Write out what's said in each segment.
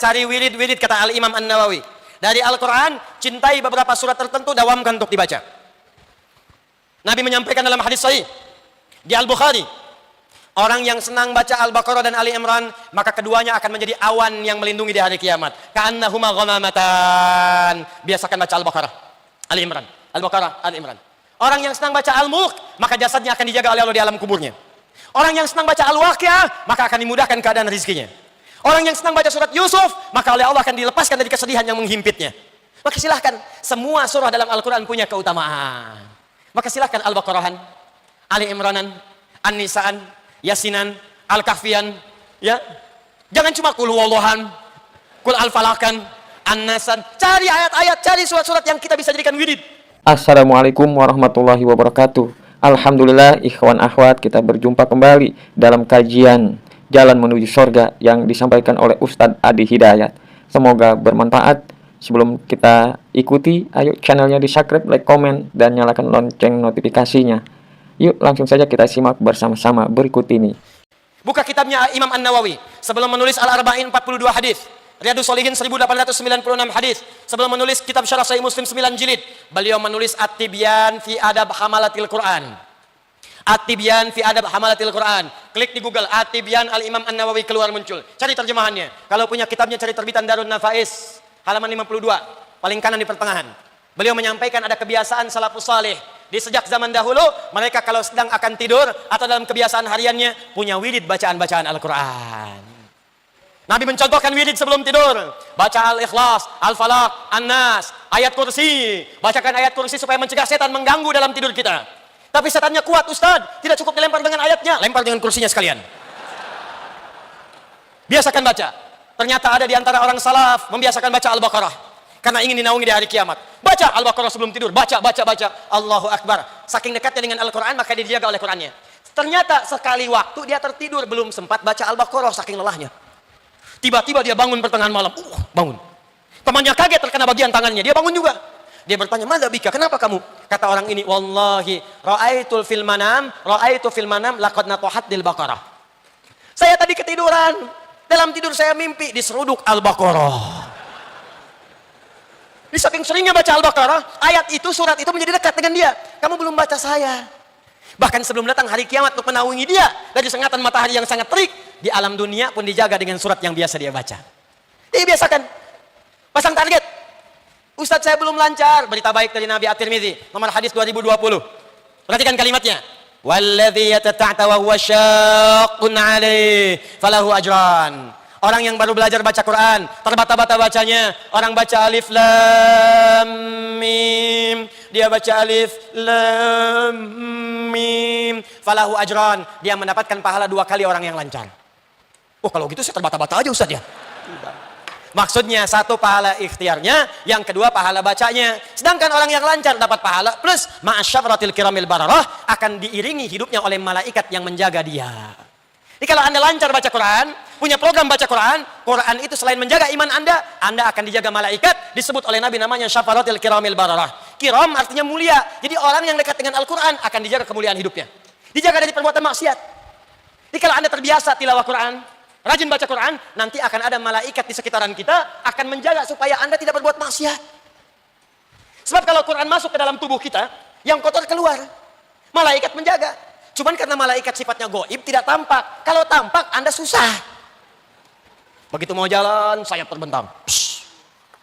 cari wirid-wirid, kata Al-Imam An-Nawawi. Dari Al-Quran, cintai beberapa surat tertentu, dawamkan untuk dibaca. Nabi menyampaikan dalam hadis sahih di Al-Bukhari, orang yang senang baca Al-Baqarah dan Ali Imran, maka keduanya akan menjadi awan yang melindungi di hari kiamat. Ka'annahuma ghamamatan. Biasakan baca Al-Baqarah, Ali Imran. Al-Baqarah, Ali Imran. Orang yang senang baca Al-Mulk, maka jasadnya akan dijaga oleh Allah di alam kuburnya. Orang yang senang baca Al-Waqiah, maka akan dimudahkan keadaan rizkinya. Orang yang senang baca surat Yusuf, maka oleh Allah akan dilepaskan dari kesedihan yang menghimpitnya. Maka silahkan, semua surah dalam Al-Quran punya keutamaan. Maka silahkan Al-Baqarahan, Ali Imranan, An-Nisaan, Yasinan, Al-Kahfian, ya. Jangan cuma Qul Huwallahan, Qul Al-Falakan, An-Nasan. Cari ayat-ayat, cari surat-surat yang kita bisa jadikan wirid. Assalamualaikum warahmatullahi wabarakatuh. Alhamdulillah, ikhwan akhwat, kita berjumpa kembali dalam kajian Jalan Menuju Surga yang disampaikan oleh Ustadz Adi Hidayat. Semoga bermanfaat. Sebelum kita ikuti, ayo channelnya di subscribe, like, komen, dan nyalakan lonceng notifikasinya. Yuk langsung saja kita simak bersama-sama berikut ini. Buka kitabnya Imam An-Nawawi sebelum menulis Al-Arba'in 42 hadis, Riyadhus Shalihin 1896 hadis. Sebelum menulis kitab Syarah Sahih Muslim 9 jilid, beliau menulis At-Tibyan fi Adab Hamalatil Quran. At-Tibyan fi Adab Hamalatil Quran. Klik di Google At-Tibyan Al-Imam An-Nawawi, keluar muncul. Cari terjemahannya. Kalau punya kitabnya cari terbitan Darun Nafais, halaman 52, paling kanan di pertengahan. Beliau menyampaikan ada kebiasaan salafus salih. Di sejak zaman dahulu, mereka kalau sedang akan tidur atau dalam kebiasaan hariannya punya wirid bacaan-bacaan Al-Quran. Nabi mencontohkan wirid sebelum tidur. Baca Al-Ikhlas, Al-Falaq, An-Nas, ayat kursi. Bacakan ayat kursi supaya mencegah setan mengganggu dalam tidur kita. Tapi setannya kuat, Ustaz. Tidak cukup dilempar dengan ayatnya, lempar dengan kursinya sekalian. Biasakan baca. Ternyata ada di antara orang salaf membiasakan baca Al-Baqarah karena ingin dinaungi di hari kiamat. Baca Al-Baqarah sebelum tidur, baca. Allahu Akbar. Saking dekatnya dengan Al-Quran, maka dia dijaga oleh Qurannya. Ternyata sekali waktu dia tertidur, belum sempat baca Al-Baqarah saking lelahnya. Tiba-tiba dia bangun pertengahan malam. Bangun. Temannya kaget terkena bagian tangannya. Dia bangun juga. Dia bertanya, "Madza bika? Kenapa kamu?" Kata orang ini, "Wallahi, ra'aitu fil manam laqad natahatil Baqarah." Saya tadi ketiduran. Dalam tidur saya mimpi diseruduk Al-Baqarah. Di saking seringnya baca Al-Baqarah, ayat itu, surat itu menjadi dekat dengan dia. Kamu belum baca saya. Bahkan sebelum datang hari kiamat untuk menaungi dia dari sengatan matahari yang sangat terik, di alam dunia pun dijaga dengan surat yang biasa dia baca. Jadi biasakan. Pasang target. Ustadz, saya belum lancar. Berita baik dari Nabi At-Tirmidzi, nomor hadis 2020. Perhatikan kalimatnya. Walladzi yatata'ta wa huwa syaqqun 'alaihi falahu ajran. Orang yang baru belajar baca Quran, terbata-bata bacanya. Orang baca alif lam mim, dia baca alif lam mim, falahu ajran. Dia mendapatkan pahala 2 kali orang yang lancar. Oh, kalau gitu saya terbata-bata aja Ustaz ya. Maksudnya, 1 pahala ikhtiarnya, yang kedua pahala bacanya. Sedangkan orang yang lancar dapat pahala plus ma'asyafratil kiramil bararah, akan diiringi hidupnya oleh malaikat yang menjaga dia. Jadi kalau Anda lancar baca Quran, punya program baca Quran, Quran itu selain menjaga iman Anda akan dijaga malaikat, disebut oleh Nabi namanya syafaratil kiramil bararah. Kiram artinya mulia. Jadi orang yang dekat dengan Al-Quran akan dijaga kemuliaan hidupnya. Dijaga dari perbuatan maksiat. Jadi kalau Anda terbiasa tilawah Quran, rajin baca Quran, nanti akan ada malaikat di sekitaran kita akan menjaga supaya Anda tidak berbuat maksiat. Sebab kalau Quran masuk ke dalam tubuh kita, yang kotor keluar. Malaikat menjaga. Cuman karena malaikat sifatnya goib, tidak tampak. Kalau tampak, Anda susah. Begitu mau jalan, sayap terbentang. Psst,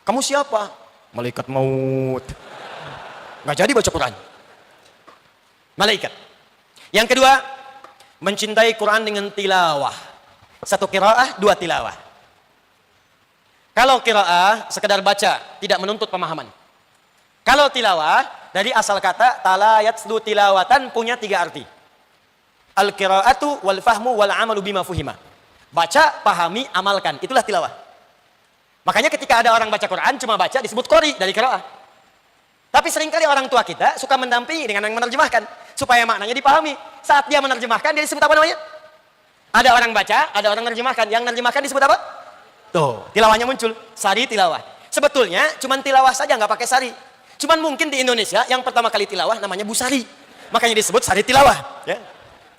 kamu siapa? Malaikat maut. Nggak jadi baca Quran. Malaikat. Yang kedua, mencintai Quran dengan tilawah. 1 qiraah, 2 tilawah. Kalau qiraah, sekedar baca, tidak menuntut pemahaman. Kalau tilawah, dari asal kata tala yatslu tilawatan, punya 3 arti. Al-qiraatu wal fahmu wal amalu bima fuhima. Baca, pahami, amalkan. Itulah tilawah. Makanya ketika ada orang baca Quran, cuma baca disebut qori dari qiraah. Tapi seringkali orang tua kita suka mendampingi dengan yang menerjemahkan supaya maknanya dipahami. Saat dia menerjemahkan, dia disebut apa namanya? Ada orang baca, ada orang menerjemahkan. Yang menerjemahkan disebut apa? Tuh, tilawahnya muncul. Sari tilawah. Sebetulnya cuma tilawah saja, nggak pakai sari. Cuman mungkin di Indonesia yang pertama kali tilawah namanya Bu Sari. Makanya disebut sari tilawah. Ya.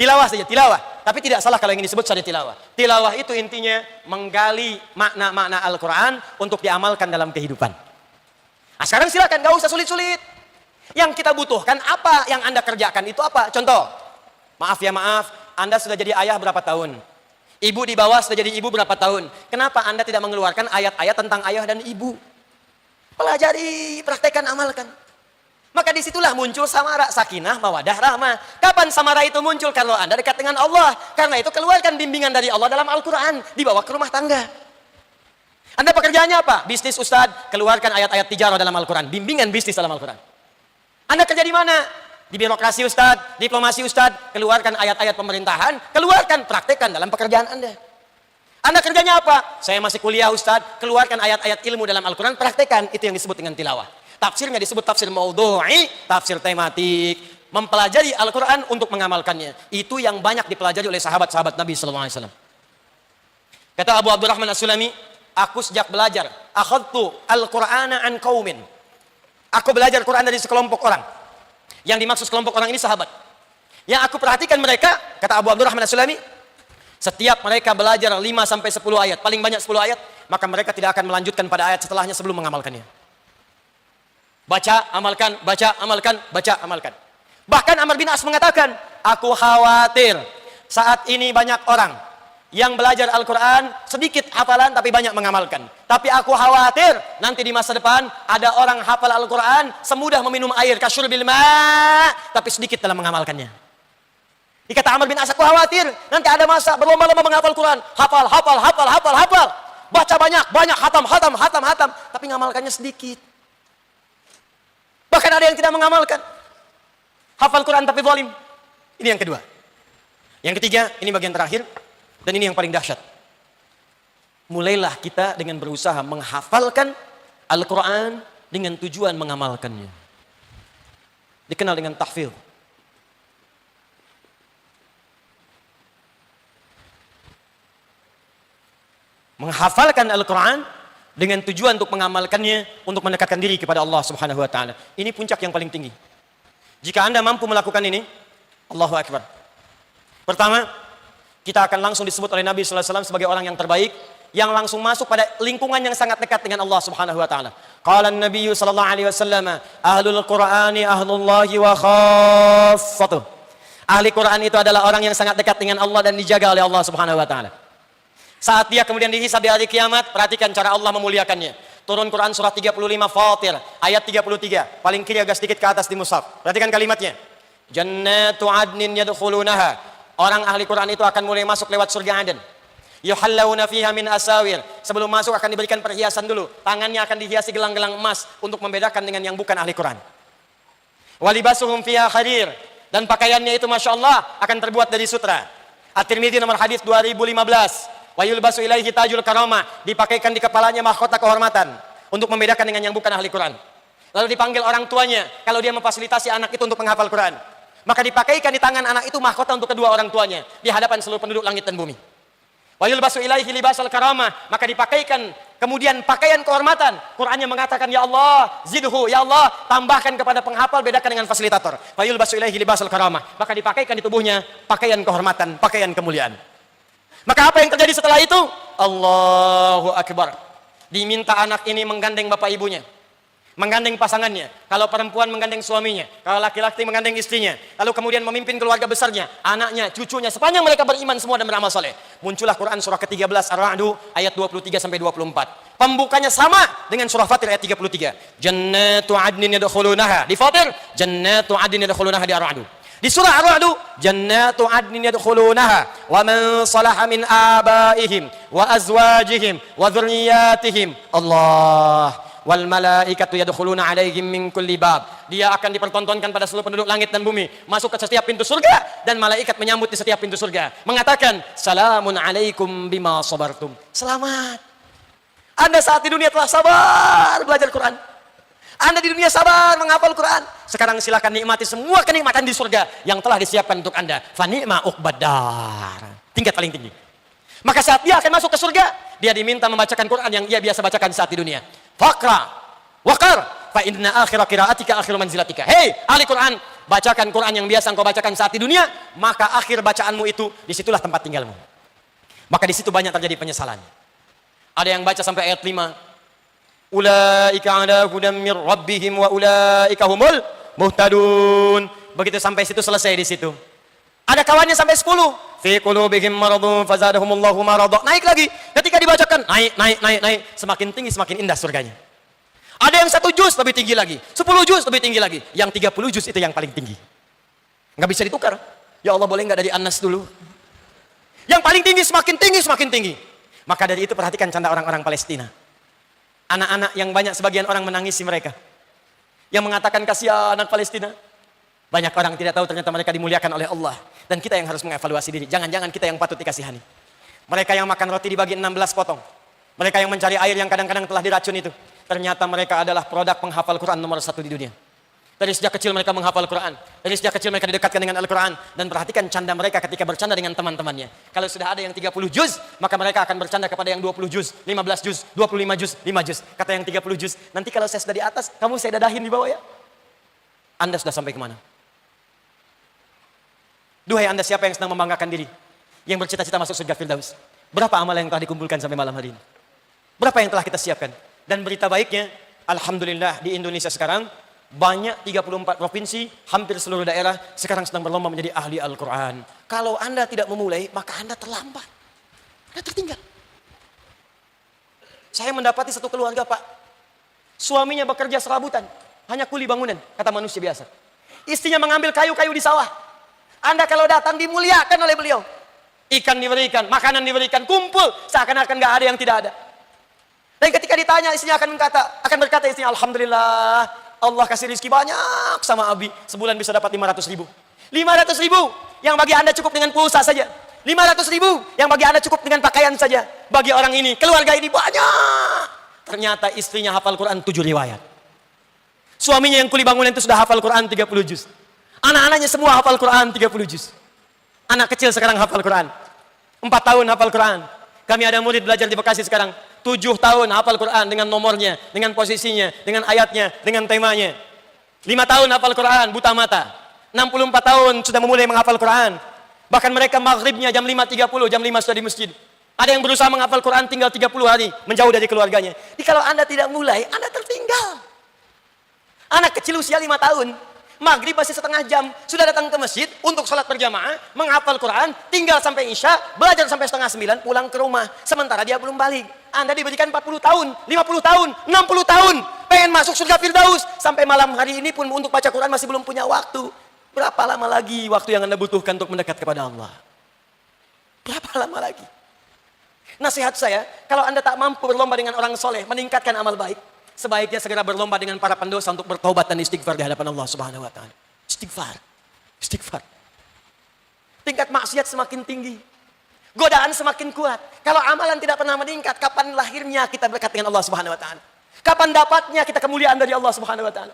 Tilawah saja, tilawah. tapi tidak salah kalau yang disebut saja tilawah. Tilawah itu intinya menggali makna-makna Al-Quran untuk diamalkan dalam kehidupan. Nah, sekarang silakan, gak usah sulit-sulit. Yang kita butuhkan apa yang Anda kerjakan itu apa? Contoh, maaf, Anda sudah jadi ayah berapa tahun? Ibu di bawah sudah jadi ibu berapa tahun? Kenapa Anda tidak mengeluarkan ayat-ayat tentang ayah dan ibu? Pelajari, praktekkan, amalkan. Maka disitulah muncul samara, sakinah, mawadah, rahmah. Kapan samara itu muncul? Kalau Anda dekat dengan Allah. Karena itu keluarkan bimbingan dari Allah dalam Al-Quran. Dibawa ke rumah tangga. Anda pekerjaannya apa? Bisnis Ustadz, keluarkan ayat-ayat tijarah dalam Al-Quran. Bimbingan bisnis dalam Al-Quran. Anda kerja di mana? Di birokrasi Ustadz, diplomasi Ustadz, keluarkan ayat-ayat pemerintahan, keluarkan, praktekkan dalam pekerjaan Anda. Anda kerjanya apa? Saya masih kuliah Ustadz, keluarkan ayat-ayat ilmu dalam Al-Quran, praktekkan. Itu yang disebut dengan tilawah. Tafsirnya disebut tafsir maudhu'i, tafsir tematik. Mempelajari Al-Quran untuk mengamalkannya. Itu yang banyak dipelajari oleh sahabat-sahabat Nabi SAW. Kata Abu Abdurrahman As-Sulami, aku sejak belajar, akhadtu al-Qur'ana an qaumin. Aku belajar Quran dari sekelompok orang. Yang dimaksud sekelompok orang ini sahabat. Yang aku perhatikan mereka, kata Abu Abdurrahman As-Sulami, setiap mereka belajar 5 sampai 10 ayat, paling banyak 10 ayat, maka mereka tidak akan melanjutkan pada ayat setelahnya sebelum mengamalkannya. Baca, amalkan, baca, amalkan, baca, amalkan. Bahkan Amr bin As mengatakan, aku khawatir saat ini banyak orang yang belajar Al-Quran, sedikit hafalan tapi banyak mengamalkan. Tapi aku khawatir nanti di masa depan ada orang hafal Al-Quran semudah meminum air, kasyurbil ma', tapi sedikit dalam mengamalkannya. Dikata Amr bin As, aku khawatir nanti ada masa berlomba-lomba menghafal Quran, hafal, baca banyak, hatam, tapi mengamalkannya sedikit. Bahkan ada yang tidak mengamalkan. Hafal Quran tapi zalim. Ini yang kedua. Yang ketiga, ini bagian terakhir. Dan ini yang paling dahsyat. Mulailah kita dengan berusaha menghafalkan Al-Quran dengan tujuan mengamalkannya. Dikenal dengan tahfidz. Menghafalkan Al-Quran dengan tujuan untuk mengamalkannya, untuk mendekatkan diri kepada Allah Subhanahu wa Ta'ala. Ini puncak yang paling tinggi. Jika Anda mampu melakukan ini, Allahu Akbar. Pertama, kita akan langsung disebut oleh Nabi sallallahu alaihi wasallam sebagai orang yang terbaik, yang langsung masuk pada lingkungan yang sangat dekat dengan Allah Subhanahu wa Ta'ala. Qala an-nabiy sallallahu alaihi wasallam, ahlul Qur'ani ahlullahi wa khaffatuh. Ahli Quran itu adalah orang yang sangat dekat dengan Allah dan dijaga oleh Allah Subhanahu wa Ta'ala. Saat dia kemudian dihisab di hari kiamat, perhatikan cara Allah memuliakannya. Turun Quran surah 35 Fatir, ayat 33. Paling kiri agak sedikit ke atas di mushaf. Perhatikan kalimatnya. Jannatu adnin yadkhulunaha. Orang ahli Quran itu akan mulai masuk lewat surga Aden. Yuhallawna fiha min asawir. Sebelum masuk akan diberikan perhiasan dulu. Tangannya akan dihiasi gelang-gelang emas untuk membedakan dengan yang bukan ahli Quran. Walibasuhum fiha harir. Dan pakaiannya itu Masya Allah akan terbuat dari sutra. At-Tirmidzi nomor hadis 2015. Wa yulbasu ilaihi tajul karamah, dipakaikan di kepalanya mahkota kehormatan untuk membedakan dengan yang bukan ahli Quran. Lalu dipanggil orang tuanya kalau dia memfasilitasi anak itu untuk menghafal Quran. Maka dipakaikan di tangan anak itu mahkota untuk kedua orang tuanya di hadapan seluruh penduduk langit dan bumi. Wa yulbasu ilaihi libasal karamah, maka dipakaikan kemudian pakaian kehormatan. Qurannya mengatakan ya Allah, zidhu, ya Allah, tambahkan kepada penghafal, bedakan dengan fasilitator. Wa yulbasu ilaihi libasal karamah, maka dipakaikan di tubuhnya pakaian kehormatan, pakaian kemuliaan. Maka apa yang terjadi setelah itu? Allahu Akbar. Diminta anak ini menggandeng bapak ibunya, menggandeng pasangannya. Kalau perempuan menggandeng suaminya, kalau laki-laki menggandeng istrinya. Lalu kemudian memimpin keluarga besarnya, anaknya, cucunya, sepanjang mereka beriman semua dan beramal saleh. Muncullah Quran surah ke-13 Ar-Ra'd ayat 23 sampai 24. Pembukanya sama dengan surah Fatir ayat 33. Jannatu adnin yadkhulunaha. Di Fatir, Jannatu adnin yadkhulunaha di Ar-Ra'd. Di surah Ar-Ra'd, Jannatu adnin yadkhulunaha wa man salaha min abaihim wa azwajihim wa dzurriyyatihim. Allah wal malaikatu yadkhuluna alaihim min kulli bab. Dia akan dipertontonkan pada seluruh penduduk langit dan bumi, masuk ke setiap pintu surga dan malaikat menyambut di setiap pintu surga, mengatakan salamun alaikum bima sabartum. Selamat. Anda saat di dunia telah sabar belajar Quran. Anda di dunia sabar menghafal Quran. Sekarang silakan nikmati semua kenikmatan di surga yang telah disiapkan untuk Anda. Fa ni'ma uqbadar. Tingkat paling tinggi. Maka saat dia akan masuk ke surga, dia diminta membacakan Quran yang ia biasa bacakan saat di dunia. Faqra Waqar fa inna akhira qiraatika akhiru manzilatika. Hei ahli Quran, bacakan Quran yang biasa engkau bacakan saat di dunia, maka akhir bacaanmu itu disitulah tempat tinggalmu. Maka di situ banyak terjadi penyesalan. Ada yang baca sampai ayat 5. Ulaika ala hudam mir rabbihim wa ulaika humul muhtadun. Begitu sampai situ selesai di situ. Ada kawannya sampai 10. Fi qulubihim maradun fazadahumullahu marada. Naik lagi. Ketika dibacakan, naik. Semakin tinggi semakin indah surganya. Ada yang 1 juz lebih tinggi lagi. 10 juz lebih tinggi lagi. Yang 30 juz itu yang paling tinggi. Nggak bisa ditukar. Ya Allah, boleh nggak dari Anas dulu? Yang paling tinggi semakin tinggi semakin tinggi. Maka dari itu perhatikan canda orang-orang Palestina. Anak-anak yang banyak sebagian orang menangisi mereka. Yang mengatakan kasihan anak Palestina. Banyak orang tidak tahu ternyata mereka dimuliakan oleh Allah. Dan kita yang harus mengevaluasi diri. Jangan-jangan kita yang patut dikasihani. Mereka yang makan roti dibagi 16 potong. Mereka yang mencari air yang kadang-kadang telah diracun itu. Ternyata mereka adalah produk penghafal Quran nomor 1 di dunia. Dari sejak kecil mereka menghafal Quran. Dari sejak kecil mereka didekatkan dengan Al-Quran. Dan perhatikan canda mereka ketika bercanda dengan teman-temannya. Kalau sudah ada yang 30 juz, maka mereka akan bercanda kepada yang 20 juz, 15 juz, 25 juz, 5 juz. Kata yang 30 juz, nanti kalau saya sudah di atas, kamu saya dadahin di bawah ya. Anda sudah sampai kemana? Duhai Anda siapa yang sedang membanggakan diri, yang bercita-cita masuk surga Firdaus? Berapa amal yang telah dikumpulkan sampai malam hari ini? Berapa yang telah kita siapkan? Dan berita baiknya, alhamdulillah di Indonesia sekarang banyak 34 provinsi, hampir seluruh daerah sekarang sedang berlomba menjadi ahli Al-Quran. Kalau Anda tidak memulai, maka Anda terlambat. Anda tertinggal. Saya mendapati satu keluarga, Pak. Suaminya bekerja serabutan, hanya kuli bangunan, kata manusia biasa. Istrinya mengambil kayu-kayu di sawah. Anda kalau datang dimuliakan oleh beliau. Ikan diberikan, makanan diberikan, kumpul seakan-akan gak ada yang tidak ada. Dan ketika ditanya, istrinya akan berkata istrinya, alhamdulillah, Allah kasih rezeki banyak sama Abi. Sebulan bisa dapat 500 ribu. 500 ribu yang bagi Anda cukup dengan pulsa saja. 500 ribu yang bagi Anda cukup dengan pakaian saja. Bagi orang ini, keluarga ini banyak. Ternyata istrinya hafal Quran 7 riwayat. Suaminya yang kuli bangunan itu sudah hafal Quran 30 juz. Anak-anaknya semua hafal Quran 30 juz. Anak kecil sekarang hafal Quran. 4 tahun hafal Quran. Kami ada murid belajar di Bekasi sekarang. 7 tahun hafal Quran dengan nomornya, dengan posisinya, dengan ayatnya, dengan temanya. 5 tahun hafal Quran, buta mata. 64 tahun sudah memulai menghafal Quran. Bahkan mereka maghribnya jam 5.30, jam 5 sudah di masjid. Ada yang berusaha menghafal Quran tinggal 30 hari, menjauh dari keluarganya. Jadi kalau Anda tidak mulai, Anda tertinggal. Anak kecil usia 5 tahun, maghrib masih setengah jam, sudah datang ke masjid untuk sholat berjamaah, menghafal Quran, tinggal sampai isya, belajar sampai setengah 9, pulang ke rumah. Sementara dia belum balik. Anda diberikan 40 tahun, 50 tahun, 60 tahun, pengen masuk surga Firdaus. Sampai malam hari ini pun untuk baca Quran masih belum punya waktu. Berapa lama lagi waktu yang Anda butuhkan untuk mendekat kepada Allah? Berapa lama lagi? Nasihat saya, kalau Anda tak mampu berlomba dengan orang soleh, meningkatkan amal baik, sebaiknya segera berlomba dengan para pendosa untuk bertobat dan istighfar di hadapan Allah Subhanahu wa taala. Istighfar. Istighfar. Tingkat maksiat semakin tinggi. Godaan semakin kuat. Kalau amalan tidak pernah meningkat, kapan lahirnya kita berdekat dengan Allah Subhanahu wa taala? Kapan dapatnya kita kemuliaan dari Allah Subhanahu wa taala?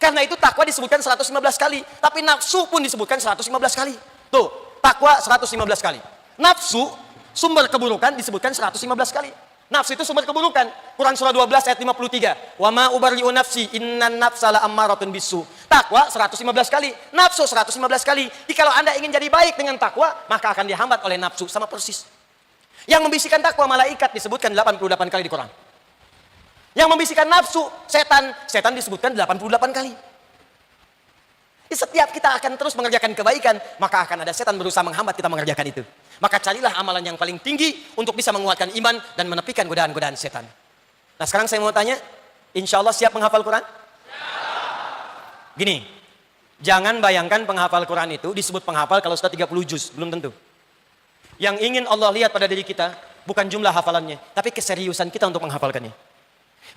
Karena itu takwa disebutkan 115 kali, tapi nafsu pun disebutkan 115 kali. Tuh, takwa 115 kali. Nafsu, sumber keburukan disebutkan 115 kali. Nafsu itu sumber keburukan. Quran surah 12 ayat 53. Wa ma ubarri'u nafsi innan nafsa la'ammaratun bisu. Takwa 115 kali, nafsu 115 kali. Jadi kalau Anda ingin jadi baik dengan takwa, maka akan dihambat oleh nafsu, sama persis. Yang membisikkan takwa malaikat disebutkan 88 kali di Quran. Yang membisikkan nafsu setan disebutkan 88 kali. Di setiap kita akan terus mengerjakan kebaikan, maka akan ada setan berusaha menghambat kita mengerjakan itu. Maka carilah amalan yang paling tinggi untuk bisa menguatkan iman dan menepikan godaan-godaan setan. Nah sekarang saya mau tanya, insya Allah siap menghafal Quran? Gini, jangan bayangkan penghafal Quran itu disebut penghafal kalau sudah 30 juz, belum tentu. Yang ingin Allah lihat pada diri kita, bukan jumlah hafalannya, tapi keseriusan kita untuk menghafalkannya.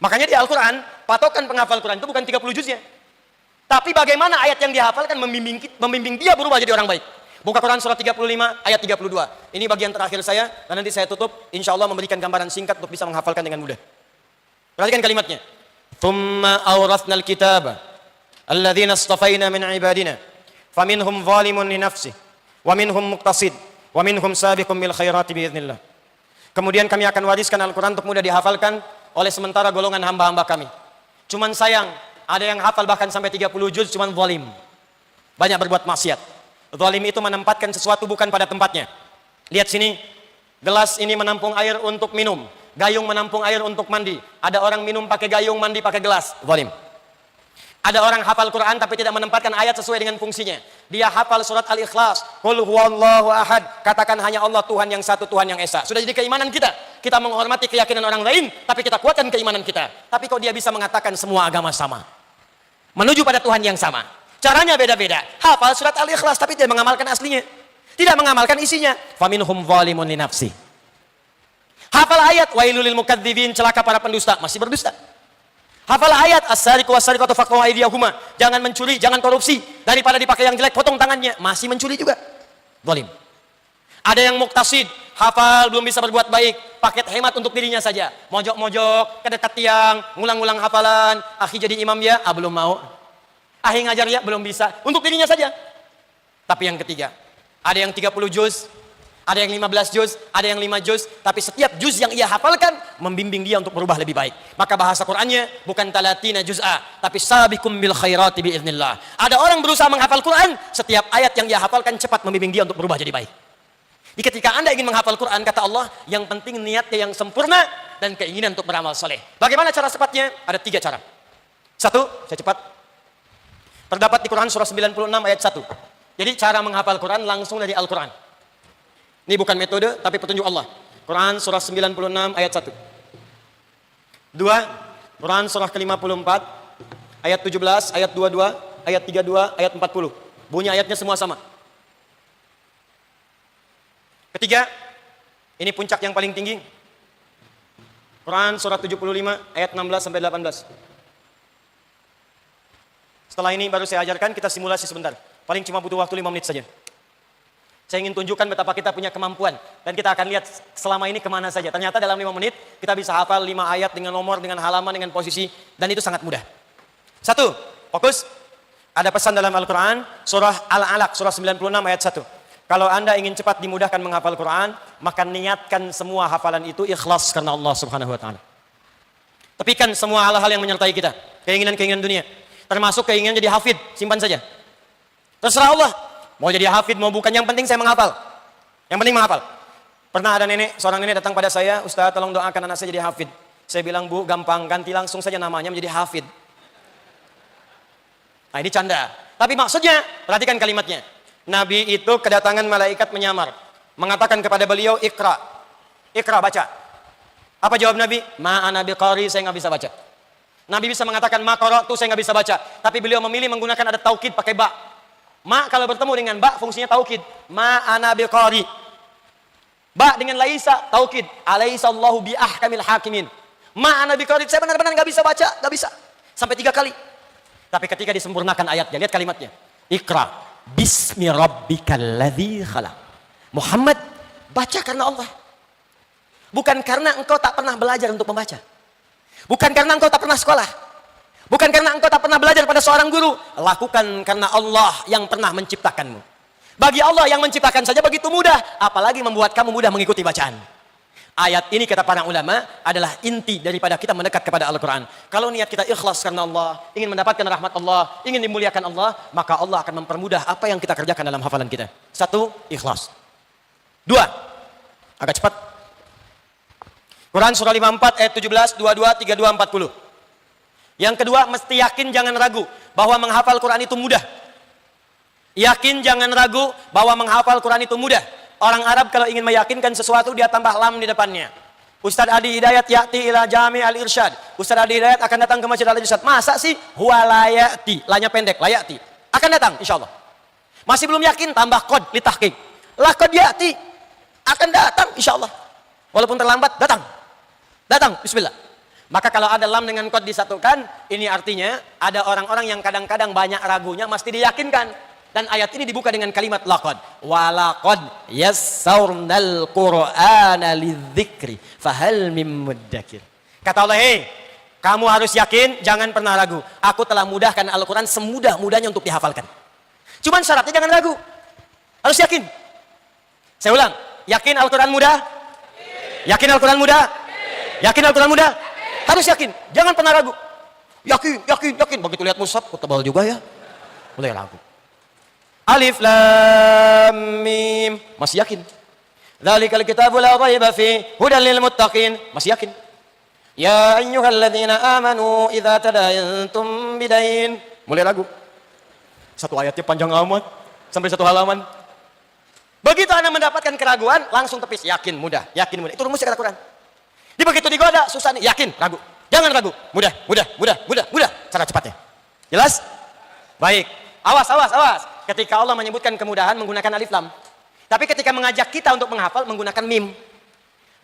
Makanya di Al-Quran, patokan penghafal Quran itu bukan 30 juznya. Tapi bagaimana ayat yang dihafalkan membimbing dia berubah jadi orang baik. Buka Quran surah 35 ayat 32. Ini bagian terakhir saya, dan nanti saya tutup, insya Allah memberikan gambaran singkat untuk bisa menghafalkan dengan mudah. Perhatikan kalimatnya. Thumma awrathna al-kitaba alladhina astafaina min ibadina faminhum zalimun li nafsih wa minhum muqtasid wa minhum sabiqun bil khairati biiznillah. Kemudian kami akan wariskan Al-Quran untuk mudah dihafalkan oleh sementara golongan hamba-hamba kami. Cuman sayang, ada yang hafal bahkan sampai 30 juz, cuman zalim. Banyak berbuat maksiat. Zalim itu menempatkan sesuatu bukan pada tempatnya. Lihat sini, gelas ini menampung air untuk minum, gayung menampung air untuk mandi. Ada orang minum pakai gayung, mandi pakai gelas, zalim. Ada orang hafal Quran tapi tidak menempatkan ayat sesuai dengan fungsinya. Dia hafal surat Al-Ikhlas, Qul huwallahu ahad, katakan hanya Allah Tuhan yang satu, Tuhan yang esa. Sudah jadi keimanan kita. Kita menghormati keyakinan orang lain, tapi kita kuatkan keimanan kita. Tapi kok dia bisa mengatakan semua agama sama, menuju pada Tuhan yang sama? Caranya beda-beda. Hafal surat Al-Ikhlas tapi tidak mengamalkan aslinya, tidak mengamalkan isinya. Faminhum zalimun li nafsi. Hafal ayat wailul lil mukadzibin, celaka para pendusta, masih berdusta. Hafal ayat as-sariqu was-sariqatu faqta'u aydiyahuma, jangan mencuri, jangan korupsi, daripada dipakai yang jelek potong tangannya, masih mencuri juga, zalim. Ada yang muktasid, hafal belum bisa berbuat baik, paket hemat untuk dirinya saja, mojok-mojok ke dekat tiang, ngulang-ngulang hafalan. Akhi jadi imam ya, belum mau. Akhi ngajar ya, belum bisa, untuk dirinya saja. Tapi yang ketiga, ada yang 30 juz, ada yang 15 juz, ada yang 5 juz, tapi setiap juz yang ia hafalkan membimbing dia untuk berubah lebih baik. Maka bahasa Qur'annya bukan talatina juz'a, tapi sabiqum bil khairati biiznillah. Ada orang berusaha menghafal Quran, setiap ayat yang dia hafalkan cepat membimbing dia untuk berubah jadi baik. Jadi ketika Anda ingin menghafal Quran, kata Allah, yang penting niatnya yang sempurna dan keinginan untuk beramal soleh. Bagaimana cara cepatnya? Ada 3 cara. 1, saya cepat. Terdapat di Quran surah 96 ayat 1. Jadi cara menghafal Quran langsung dari Al-Quran. Ini bukan metode, tapi petunjuk Allah. Quran surah 96 ayat 1. 2, Quran surah ke-54 ayat 17, ayat 22, ayat 32, ayat 40. Bunyi ayatnya semua sama. Ketiga, ini puncak yang paling tinggi. Quran surah 75 ayat 16 sampai 18. Setelah ini baru saya ajarkan, kita simulasi sebentar. Paling cuma butuh waktu 5 menit saja. Saya ingin tunjukkan betapa kita punya kemampuan. Dan kita akan lihat selama ini kemana saja. Ternyata dalam 5 menit kita bisa hafal 5 ayat dengan nomor, dengan halaman, dengan posisi. Dan itu sangat mudah. 1, fokus. Ada pesan dalam Al-Quran, surah Al-Alaq, surah 96 ayat 1. Kalau Anda ingin cepat dimudahkan menghafal Quran, maka niatkan semua hafalan itu ikhlas karena Allah subhanahu wa ta'ala. Tepikan semua hal-hal yang menyertai kita. Keinginan-keinginan dunia. Termasuk keinginan jadi hafid, simpan saja. Terserah Allah. Mau jadi hafid, mau bukan, yang penting saya menghafal. Yang penting menghafal. Pernah ada seorang nenek datang pada saya, Ustaz tolong doakan anak saya jadi hafid. Saya bilang, Bu, gampang, ganti langsung saja namanya menjadi hafid. Nah ini canda. Tapi maksudnya, perhatikan kalimatnya. Nabi itu kedatangan malaikat menyamar. Mengatakan kepada beliau, Iqra. Iqra, baca. Apa jawab Nabi? Ma'ana biqari, saya nggak bisa baca. Nabi bisa mengatakan, ma qara'tu, saya nggak bisa baca. Tapi beliau memilih menggunakan ada taukid pakai ba. Ma kalau bertemu dengan ba fungsinya taukid. Ma ana biqari. Ba dengan laisa taukid. Alaisallahu bi ahkamil hakimin. Ma ana biqari, saya benar-benar enggak bisa baca, enggak bisa. Sampai 3 kali. Tapi ketika disempurnakan ayatnya, lihat kalimatnya. Iqra bismi rabbikal ladzi khalaq. Muhammad, baca karena Allah. Bukan karena engkau tak pernah belajar untuk membaca. Bukan karena engkau tak pernah sekolah. Bukan karena engkau tak pernah belajar pada seorang guru. Lakukan karena Allah yang pernah menciptakanmu. Bagi Allah yang menciptakan saja begitu mudah, apalagi membuat kamu mudah mengikuti bacaan. Ayat ini kata para ulama adalah inti daripada kita mendekat kepada Al-Quran. Kalau niat kita ikhlas karena Allah, ingin mendapatkan rahmat Allah, ingin dimuliakan Allah, maka Allah akan mempermudah apa yang kita kerjakan dalam hafalan kita. 1, ikhlas. 2, agak cepat. Quran surah 54 ayat 17, 22, 32, 40. Yang kedua, mesti yakin jangan ragu bahwa menghafal Quran itu mudah. Yakin jangan ragu bahwa menghafal Quran itu mudah. Orang Arab kalau ingin meyakinkan sesuatu, dia tambah lam di depannya. Ustaz Adi Hidayat ya'ti ila jami al-irsyad. Ustaz Adi Hidayat akan datang ke masjid al-irsyad. Masa sih? Huwa layati. Lanya pendek, layati. Akan datang, insya Allah. Masih belum yakin, tambah kod li tahqiq. La kod ya'ti. Akan datang, insya Allah. Walaupun terlambat, datang. Datang, bismillah. Maka kalau ada lam dengan kod disatukan, ini artinya ada orang-orang yang kadang-kadang banyak ragunya, mesti diyakinkan. Dan ayat ini dibuka dengan kalimat laqad. Walaqad yassarnal Qur'ana lidzikri fahal mim muddakir. Kata Allah, hei, kamu harus yakin, jangan pernah ragu. Aku telah mudahkan Al-Quran semudah-mudahnya untuk dihafalkan. Cuman syaratnya jangan ragu. Harus yakin. Saya ulang, yakin Al-Quran mudah? Yakin Al-Quran mudah? Yakin Al-Quran mudah? Harus yakin, jangan pernah ragu. Yakin, yakin, yakin. Begitu lihat mushaf, kok tebal juga ya. Mulai ragu. Alif lam mim, masih yakin. Dzalikal kitabu la raiba fi hudan lil muttaqin, masih yakin. Ya ayyuhalladzina amanu idza tadayantum bidain, mulai ragu. Satu ayatnya panjang amat sampai satu halaman. Begitu Anda mendapatkan keraguan, langsung tepis, yakin, mudah, yakin, mudah. Itu rumus kata Quran. Di begitu digoda, susah nih, yakin, ragu. Jangan ragu, mudah, mudah, mudah, mudah, mudah, cara cepatnya. Jelas? Baik. Awas, awas, awas. Ketika Allah menyebutkan kemudahan menggunakan alif lam. Tapi ketika mengajak kita untuk menghafal menggunakan mim.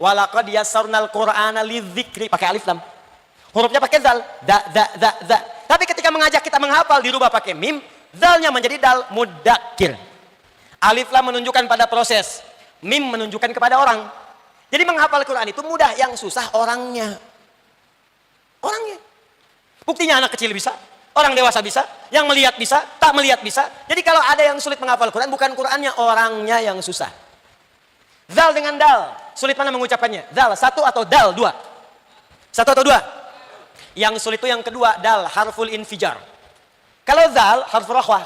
Walaqad yassarnal Qur'ana lidzikri, pakai alif lam. Hurufnya pakai zal, da. Tapi ketika mengajak kita menghafal dirubah pakai mim, zalnya menjadi dal, mudakkir. Alif lam menunjukkan pada proses, mim menunjukkan kepada orang. Jadi menghafal Quran itu mudah, yang susah orangnya. Orangnya. Buktinya anak kecil bisa, orang dewasa bisa, yang melihat bisa, tak melihat bisa. Jadi kalau ada yang sulit menghafal Quran, bukan Qurannya, orangnya yang susah. Zal dengan dal, sulit mana mengucapkannya? Zal satu atau dal dua? Satu atau dua? Yang sulit itu yang kedua, dal, harful infijar. Kalau zal, harful rakhwah.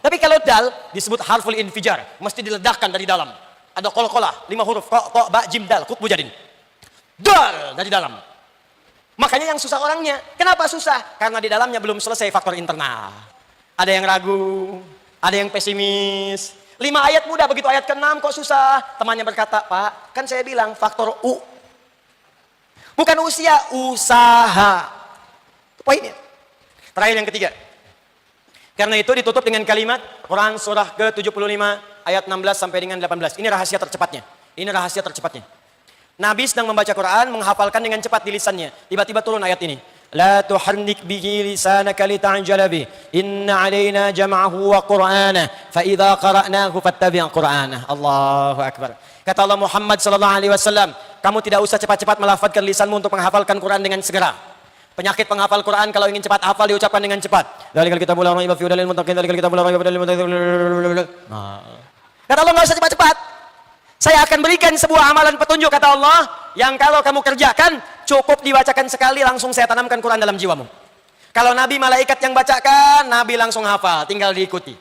Tapi kalau dal disebut harful infijar, mesti diledakkan dari dalam. Ada qolqolah, 5 huruf, qa, ba, jim, dal, kutbu jadin. Dal dari dalam. Makanya yang susah orangnya. Kenapa susah? Karena di dalamnya belum selesai faktor internal. Ada yang ragu, ada yang pesimis. 5 ayat mudah, begitu ayat ke-6 kok susah. Temannya berkata, Pak, kan saya bilang faktor U. Bukan usia, usaha. Itu poinnya. Terakhir yang ketiga. Karena itu ditutup dengan kalimat Quran surah ke-75 ayat 16 sampai dengan 18. Ini rahasia tercepatnya. Ini rahasia tercepatnya. Nabi sedang membaca Quran, menghafalkan dengan cepat di lisannya. Tiba-tiba turun ayat ini. La tuharnik bihi lisanaka lita'jala bih. Inna 'alaina jam'ahu wa qur'ana. Fa idza qara'nahu fattabi' qur'ana. Allahu akbar. Kata Allah Muhammad sallallahu alaihi wasallam, kamu tidak usah cepat-cepat melafadzkan lisanmu untuk menghafalkan Quran dengan segera. Penyakit penghafal Quran kalau ingin cepat hafal diucapkan dengan cepat. Dzalikal kitabul la raiba fihi hudal lil muttaqin. Dzalikal kitabul la raiba fihi hudal lil muttaqin. Kata Allah, enggak usah cepat-cepat. Saya akan berikan sebuah amalan petunjuk, kata Allah, yang kalau kamu kerjakan cukup dibacakan sekali langsung saya tanamkan Quran dalam jiwamu. Kalau Nabi malaikat yang bacakan, Nabi langsung hafal, tinggal diikuti.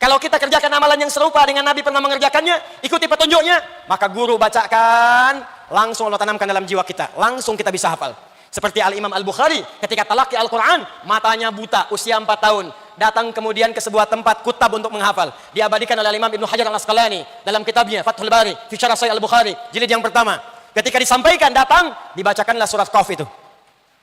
Kalau kita kerjakan amalan yang serupa dengan Nabi pernah mengerjakannya, ikuti petunjuknya, maka guru bacakan, langsung Allah tanamkan dalam jiwa kita, langsung kita bisa hafal. Seperti Al-Imam Al-Bukhari ketika talaqi Al-Quran, matanya buta, usia 4 tahun. Datang kemudian ke sebuah tempat kutab untuk menghafal. Diabadikan oleh Imam Ibnu Hajar Al-Asqalani dalam kitabnya Fathul Bari, fi Syarah Sahih Al-Bukhari, jilid yang pertama. Ketika disampaikan datang, dibacakanlah surat Qaf itu.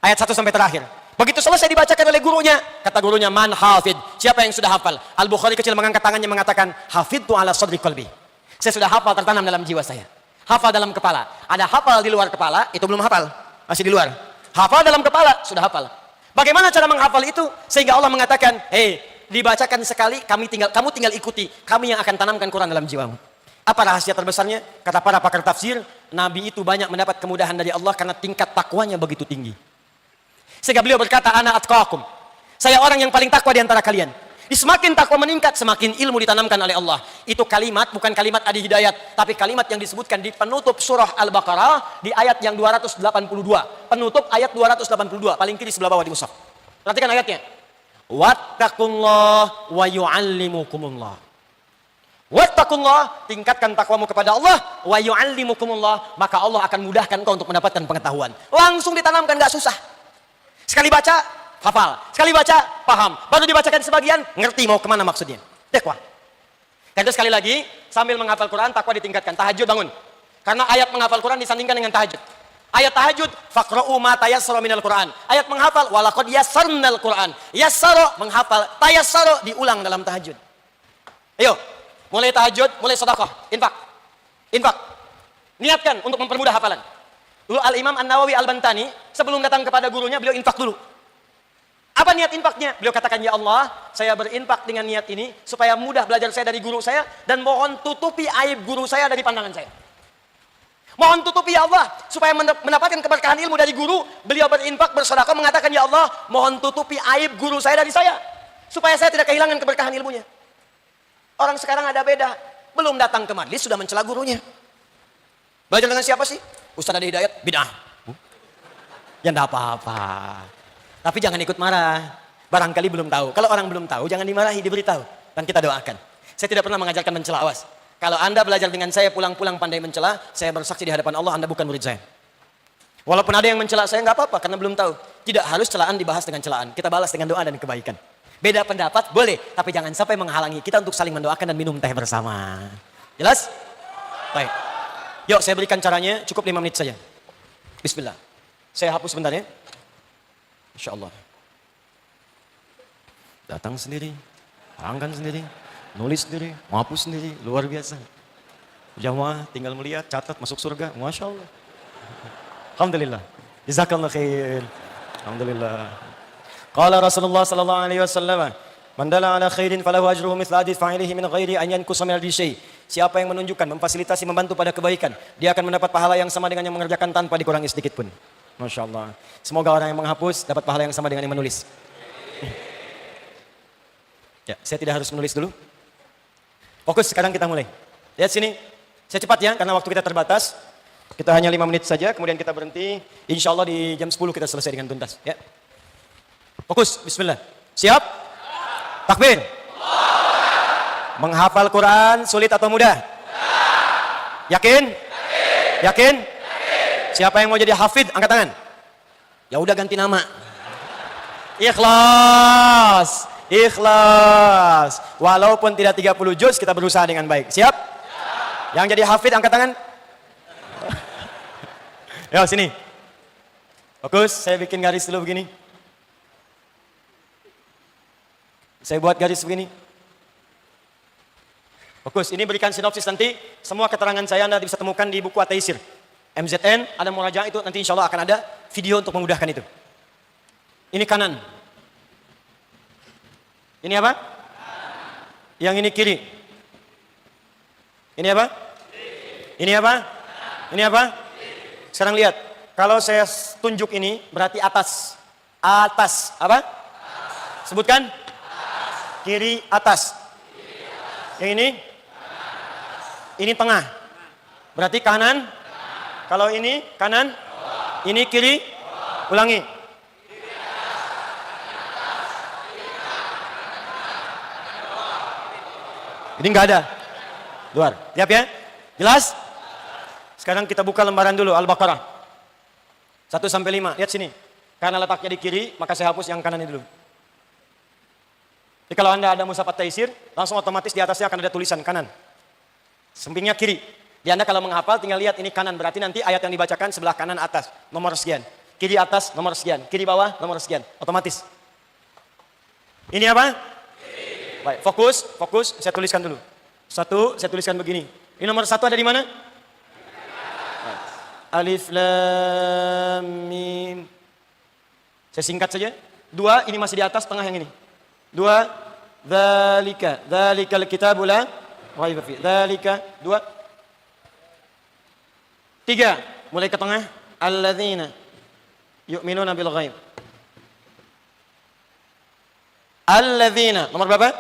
Ayat 1 sampai terakhir. Begitu selesai dibacakan oleh gurunya, kata gurunya, man hafid, siapa yang sudah hafal? Al-Bukhari kecil mengangkat tangannya mengatakan, hafidtu ala sadri qalbi. Saya sudah hafal, tertanam dalam jiwa saya. Hafal dalam kepala. Ada hafal di luar kepala, itu belum hafal, masih di luar. Hafal dalam kepala, sudah hafal. Bagaimana cara menghafal itu? Sehingga Allah mengatakan, dibacakan sekali, kamu tinggal ikuti. Kami yang akan tanamkan Quran dalam jiwamu. Apa rahasia terbesarnya? Kata para pakar tafsir, Nabi itu banyak mendapat kemudahan dari Allah karena tingkat takwanya begitu tinggi. Sehingga beliau berkata, ana atqakum. Saya orang yang paling takwa di antara kalian. Semakin takwa meningkat, semakin ilmu ditanamkan oleh Allah. Itu kalimat, bukan kalimat Adi Hidayat, tapi kalimat yang disebutkan di penutup surah Al-Baqarah di ayat yang 282. Penutup ayat 282, paling kiri sebelah bawah di mushaf. Perhatikan ayatnya. Wattaqullah wa yu'allimukumullah. Wattaqullah, tingkatkan takwamu kepada Allah, wa yu'allimukumullah, maka Allah akan mudahkan kau untuk mendapatkan pengetahuan. Langsung ditanamkan, gak susah. Sekali baca, hafal. Sekali baca, paham. Baru dibacakan sebagian, ngerti mau kemana maksudnya. Takwa. Dan itu sekali lagi, sambil menghafal Quran, takwa ditingkatkan. Tahajud bangun. Karena ayat menghafal Quran disandingkan dengan tahajud. Ayat tahajud, faqra'u ma tayassara minal Quran. Ayat menghafal, walaqad yassarnal Quran. Yassara, menghafal. Tayassara, diulang dalam tahajud. Ayo, mulai tahajud, mulai sedekah, infak. Infak. Niatkan untuk mempermudah hafalan. Dulu Al-Imam An-Nawawi Al-Bantani, sebelum datang kepada gurunya, beliau infak dulu. Apa niat infaknya? Beliau katakan, ya Allah, saya berinfak dengan niat ini supaya mudah belajar saya dari guru saya dan mohon tutupi aib guru saya dari pandangan saya. Mohon tutupi ya Allah supaya mendapatkan keberkahan ilmu dari guru. Beliau berinfak, bersedekah, mengatakan, ya Allah, mohon tutupi aib guru saya dari saya supaya saya tidak kehilangan keberkahan ilmunya. Orang sekarang ada beda, belum datang ke majlis sudah mencela gurunya. Belajar dengan siapa sih? Ustaz Adi Hidayat, bid'ah. Ya enggak apa-apa. Tapi jangan ikut marah. Barangkali belum tahu. Kalau orang belum tahu, jangan dimarahi, diberitahu. Dan kita doakan. Saya tidak pernah mengajarkan mencela, awas. Kalau Anda belajar dengan saya pulang-pulang pandai mencela, saya bersaksi di hadapan Allah, Anda bukan murid saya. Walaupun ada yang mencela saya, nggak apa-apa, karena belum tahu. Tidak harus celaan dibahas dengan celaan. Kita balas dengan doa dan kebaikan. Beda pendapat, boleh. Tapi jangan sampai menghalangi kita untuk saling mendoakan dan minum teh bersama. Jelas? Baik. Yuk, saya berikan caranya, cukup 5 menit saja. Bismillah. Saya hapus sebentar ya. Insya Allah. Datang sendiri, terangkan sendiri, nulis sendiri, menghapus sendiri, luar biasa. Jamaah tinggal melihat, catat, masuk surga. Masya Allah. Alhamdulillah. Jazakallah khair. Alhamdulillah. Qala Rasulullah sallallahu alaihi wasallam, "Man dalla ala khairin falahu ajruhu mithla ajri fa'ilihi min ghairi an yanqusa min ajri syai'." Siapa yang menunjukkan, memfasilitasi, membantu pada kebaikan, dia akan mendapat pahala yang sama dengan yang mengerjakan tanpa dikurangi sedikit pun. Masya Allah. Semoga orang yang menghapus dapat pahala yang sama dengan yang menulis. Ya, saya tidak harus menulis dulu. Fokus, sekarang kita mulai. Lihat sini. Saya cepat ya, karena waktu kita terbatas. Kita hanya 5 menit saja, kemudian kita berhenti. Insya Allah di jam 10 kita selesai dengan tuntas. Ya. Fokus, bismillah. Siap? Takbir. Menghafal Quran sulit atau mudah? Yakin? Yakin? Siapa yang mau jadi hafid? Angkat tangan. Ya udah ganti nama. Ikhlas. Ikhlas. Walaupun tidak 30 juz, kita berusaha dengan baik. Siap? Yang jadi hafid angkat tangan. Yo sini. Fokus, saya bikin garis dulu begini. Saya buat garis begini. Fokus, ini berikan sinopsis nanti. Semua keterangan saya Anda bisa temukan di buku At-Taisir. MZN, ada murajaah itu, nanti insya Allah akan ada video untuk memudahkan itu. Ini kanan. Ini apa? Yang ini kiri. Ini apa? Ini apa? Ini apa? Sekarang lihat. Kalau saya tunjuk ini berarti atas. Atas. Apa? Sebutkan. Kiri atas. Yang ini? Ini tengah. Berarti kanan. Kalau ini kanan. Ini kiri. Ulangi. Ini enggak ada. Luar. Siap ya? Jelas? Sekarang kita buka lembaran dulu Al-Baqarah. 1 sampai 5. Lihat sini. Karena letaknya di kiri, maka saya hapus yang kanan ini dulu. Jadi kalau Anda ada mushaf At-Taisir, langsung otomatis di atasnya akan ada tulisan kanan. Sampingnya kiri. Di Anda kalau menghafal tinggal lihat ini kanan, berarti nanti ayat yang dibacakan sebelah kanan atas, nomor sekian. Kiri atas, nomor sekian. Kiri bawah, nomor sekian. Otomatis. Ini apa? Baik, fokus, fokus, saya tuliskan dulu. 1, saya tuliskan begini. Ini nomor 1 ada di mana? Alif, Lam, Mim. Saya singkat saja. 2, ini masih di atas, tengah yang ini. 2, Dzalika, Dzalikal kitabu la raiba fi. Dzalika, 2. 3, mulai ke tengah. Alladzina yu'minuna bil ghaib. Alladzina, nomor berapa?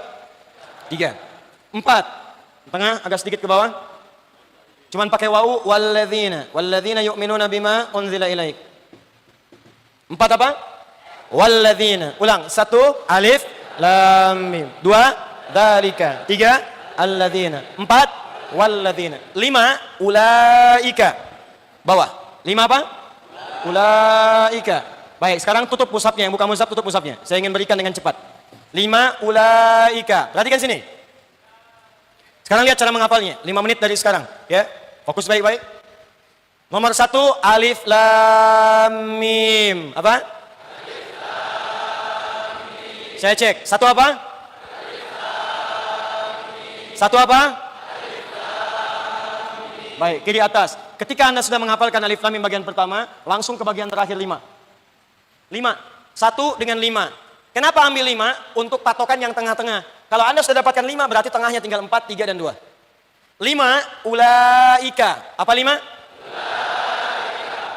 3. 4, tengah agak sedikit ke bawah. Cuman pakai wau. Walladzina yu'minuna bima unzila ilaik. 4 apa? Walladzina. Ulang. 1, alif, lam, mim. 2, dzalika. 3, alladzina. 4, walladzina. 5, ulaika. Bawah. 5 apa? Ulaika. Baik, sekarang tutup mushafnya. Yang buka mushaf tutup mushafnya. Saya ingin berikan dengan cepat. 5, ulaika. Perhatikan sini. Sekarang lihat cara menghafalnya. 5 menit dari sekarang. Ya, fokus baik-baik. Nomor 1, alif, lam, mim. Apa? Alif, lam, mim. Saya cek. 1 apa? Alif, lam, mim. 1 apa? Alif, lam, mim. Baik, kiri atas. Ketika Anda sudah menghafalkan alif, lam, mim bagian pertama, langsung ke bagian terakhir 5. 5. 1 dengan 5. Kenapa ambil 5? Untuk patokan yang tengah-tengah. Kalau Anda sudah dapatkan 5, berarti tengahnya tinggal 4, 3, dan 2. 5, ulaika. Apa 5?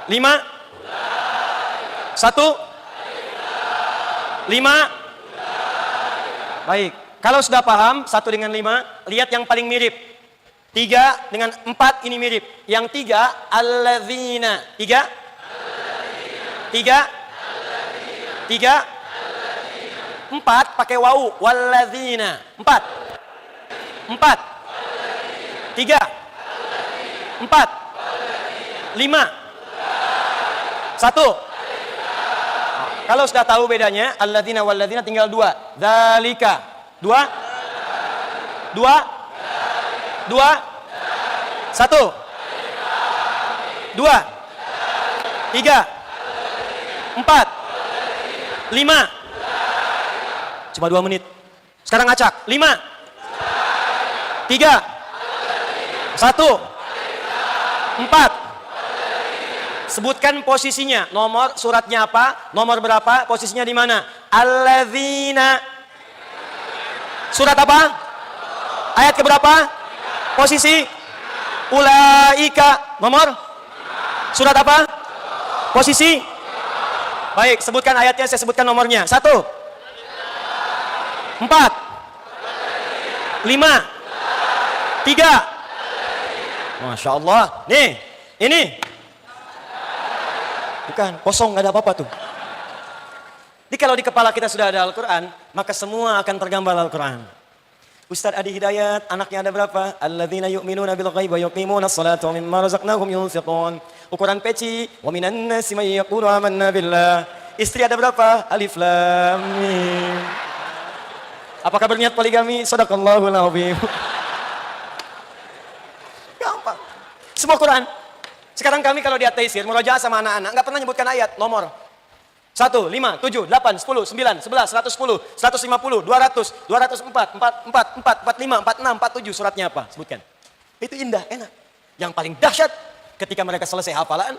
Ulaika. 5? Ulaika. 1? 5? Ulaika. Baik. Kalau sudah paham, 1 dengan 5, lihat yang paling mirip. 3 dengan 4 ini mirip. Yang 3 alladzina. 3 4 pakai wau walladzina. 4 3 4 5 1. Kalau sudah tahu bedanya alladzina walladzina tinggal 2. Dzalika. 2 1 2 3 4 5. Cuma 2 menit. Sekarang acak. 5 3 1 4. Sebutkan posisinya. Nomor suratnya apa? Nomor berapa? Posisinya di mana? Alladzina. Surat apa? Ayat keberapa? Posisi? Ulaika. Nomor? Surat apa? Posisi? Baik, sebutkan ayatnya, saya sebutkan nomornya. 1 4 5 3. Masya Allah. Nih, ini. Bukan, kosong, nggak ada apa-apa tuh. Jadi kalau di kepala kita sudah ada Al-Quran, maka semua akan tergambar Al-Quran. Ustadz Adi Hidayat, anaknya ada berapa? Alladzina yu'minuna bil ghaibi wa yuqimuna as-salata wa mimma razaqnahum yunfiqun. Ukuran peci, wa minan nasi may yaqulu amanna billah. Istri ada berapa? Alif lam mim. Apakah berniat poligami? Shadaqallahul azim. Gampang. Semua Quran. Sekarang kami kalau di at-taisir, murojaah sama anak-anak, nggak pernah nyebutkan ayat, nomor. 1, 5, 7, 8, 10, 9, 11, 110, 150, 200, 204, 44, 45, 46, 47, suratnya apa? Sebutkan. Itu indah, enak. Yang paling dahsyat, ketika mereka selesai hafalan,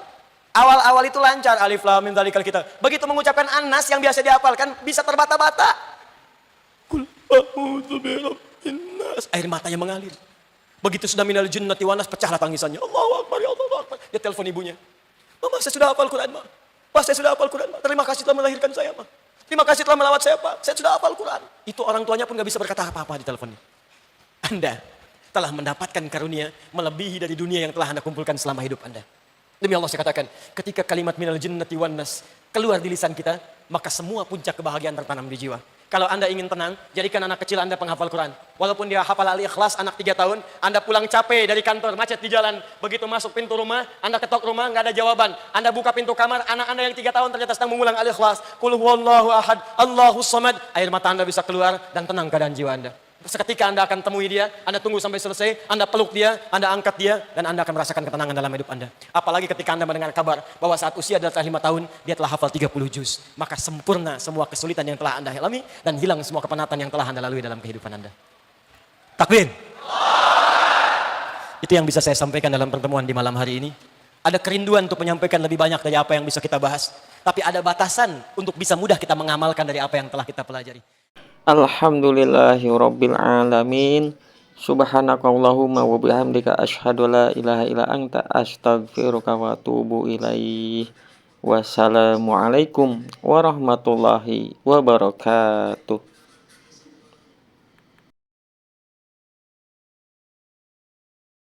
awal-awal itu lancar, alif lam mim dzalikal kitab. Begitu mengucapkan An-Nas yang biasa dihafalkan, bisa terbata-bata. Kul a'udzu birabbin nas. Air matanya mengalir. Begitu sudah minal jinnati wan nas, pecahlah tangisannya. Allahu akbar, ya Allahu akbar. Dia telepon ibunya. Mama, saya sudah hafal Quran, Ma. Pak, saya sudah hafal Quran, Ma. Terima kasih telah melahirkan saya, Ma. Terima kasih telah melawat saya, Pak. Saya sudah hafal Quran. Itu orang tuanya pun gak bisa berkata apa-apa di teleponnya. Anda telah mendapatkan karunia melebihi dari dunia yang telah Anda kumpulkan selama hidup Anda. Demi Allah saya katakan, ketika kalimat minal jinnati wan nas keluar di lisan kita, maka semua puncak kebahagiaan tertanam di jiwa. Kalau Anda ingin tenang, jadikan anak kecil Anda penghafal Quran. Walaupun dia hafal Al-Ikhlas, anak 3 tahun, Anda pulang capek dari kantor, macet di jalan. Begitu masuk pintu rumah, Anda ketok rumah, nggak ada jawaban. Anda buka pintu kamar, anak Anda yang 3 tahun ternyata sedang mengulang Al-Ikhlas. Qul huwallahu ahad, Allahus samad. Air mata Anda bisa keluar dan tenang keadaan jiwa Anda. Seketika Anda akan temui dia, Anda tunggu sampai selesai, Anda peluk dia, Anda angkat dia, dan Anda akan merasakan ketenangan dalam hidup Anda. Apalagi ketika Anda mendengar kabar bahwa saat usia adalah 5 tahun, dia telah hafal 30 juz. Maka sempurna semua kesulitan yang telah Anda alami, dan hilang semua kepenatan yang telah Anda lalui dalam kehidupan Anda. Takbir. Itu yang bisa saya sampaikan dalam pertemuan di malam hari ini. Ada kerinduan untuk menyampaikan lebih banyak dari apa yang bisa kita bahas. Tapi ada batasan untuk bisa mudah kita mengamalkan dari apa yang telah kita pelajari. Alhamdulillahirabbil alamin. Subhanakallahumma wa bihamdika asyhadu la ilaha illa anta astaghfiruka wa atubu ilaih. Wassalamualaikum warahmatullahi wabarakatuh.